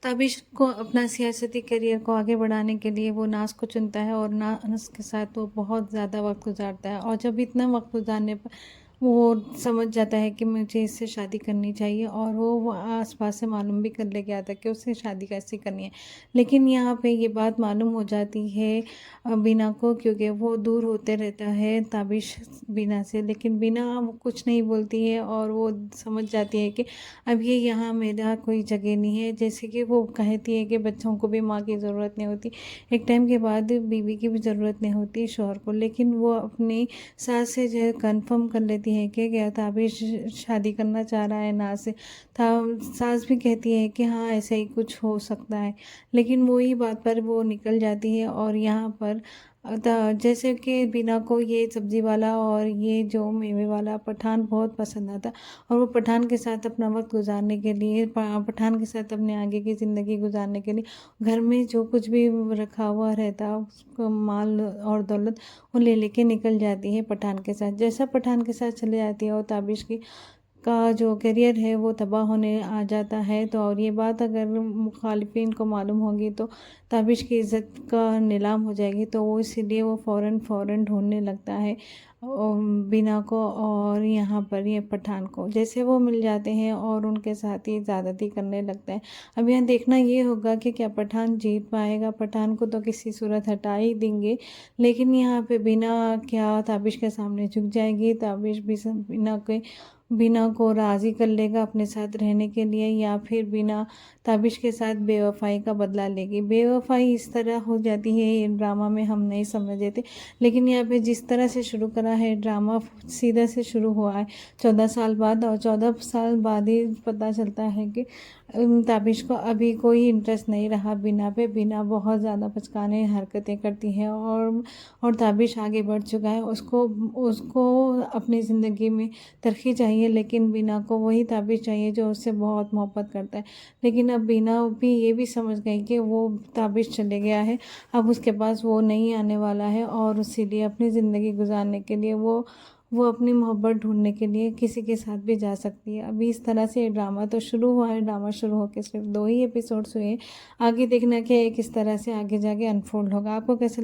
ताबिश को अपना सियासती करियर को आगे बढ़ाने के लिए वो नाज़ को चुनता है और नाज़ के साथ वो बहुत ज़्यादा वक्त गुजारता है। और जब इतना वक्त गुजारने पर वो समझ जाता है कि मुझे इससे शादी करनी चाहिए, और वो आसपास से मालूम भी कर लेके आता है कि उससे शादी कैसे करनी है। लेकिन यहाँ पे ये बात मालूम हो जाती है बीना को, क्योंकि वो दूर होते रहता है ताबिश बीना से। लेकिन बीना वो कुछ नहीं बोलती है और वो समझ जाती है कि अब ये यहाँ मेरा कोई जगह नहीं है। जैसे कि वो कहती है कि बच्चों को भी माँ की ज़रूरत नहीं होती, एक टाइम के बाद बीवी की भी ज़रूरत नहीं होती शौहर को। लेकिन वो अपनी सास से जो है कन्फर्म कर लेती है कि क्या ताबिश शादी करना चाह रहा है ना से था। सास भी कहती है कि हाँ ऐसा ही कुछ हो सकता है, लेकिन वही बात पर वो निकल जाती है। और यहाँ पर जैसे कि बीना को ये सब्जी वाला और ये जो मेवे वाला पठान बहुत पसंद आता, और वो पठान के साथ अपना वक्त गुजारने के लिए, पठान के साथ अपने आगे की ज़िंदगी गुजारने के लिए घर में जो कुछ भी रखा हुआ रहता उसको माल और दौलत वो ले लेके निकल जाती है पठान के साथ। जैसा पठान के साथ चले जाती है और ताबिश की का जो करियर है वो तबाह होने आ जाता है। तो और ये बात अगर मुखालिफिन को मालूम होगी तो ताबिश की इज़्ज़त का नीलाम हो जाएगी। तो वो इसीलिए वो फ़ौरन ढूंढने लगता है बीना को और यहाँ पर ये पठान को। जैसे वो मिल जाते हैं और उनके साथ ही ज़्यादती करने लगता है। अब यहाँ देखना ये होगा कि क्या पठान जीत पाएगा। पठान को तो किसी सूरत हटा ही देंगे, लेकिन यहाँ पे बीना क्या ताबिश के सामने झुक जाएगी। ताबिश भी बीना को राज़ी कर लेगा अपने साथ रहने के लिए, या फिर बीना ताबिश के साथ बेवफाई का बदला लेगी। बेवफाई इस तरह हो जाती है ये ड्रामा में हम नहीं समझ देते, लेकिन यहाँ पे जिस तरह से शुरू करा है ड्रामा, सीधा से शुरू हुआ है 14 साल बाद, और 14 साल बाद ही पता चलता है कि ताबिश को अभी कोई इंटरेस्ट नहीं रहा बीना पे। बीना बहुत ज़्यादा बचकाने हरकतें करती है और ताबिश आगे बढ़ चुका है। उसको उसको अपनी ज़िंदगी में तरक्की चाहिए, लेकिन बीना को वही ताबिश चाहिए जो उससे बहुत मोहब्बत करता है। लेकिन अब बीना भी ये भी समझ गई कि वो ताबिश चले गया है, अब उसके पास वो नहीं आने वाला है, और इसीलिए अपनी ज़िंदगी गुजारने के लिए वो अपनी मोहब्बत ढूंढने के लिए किसी के साथ भी जा सकती है। अभी इस तरह से ये ड्रामा तो शुरू हुआ है। ड्रामा शुरू होकर सिर्फ 2 ही एपिसोड्स हुए हैं। आगे देखना कि किस तरह से आगे जाके अनफोल्ड होगा। आपको कैसे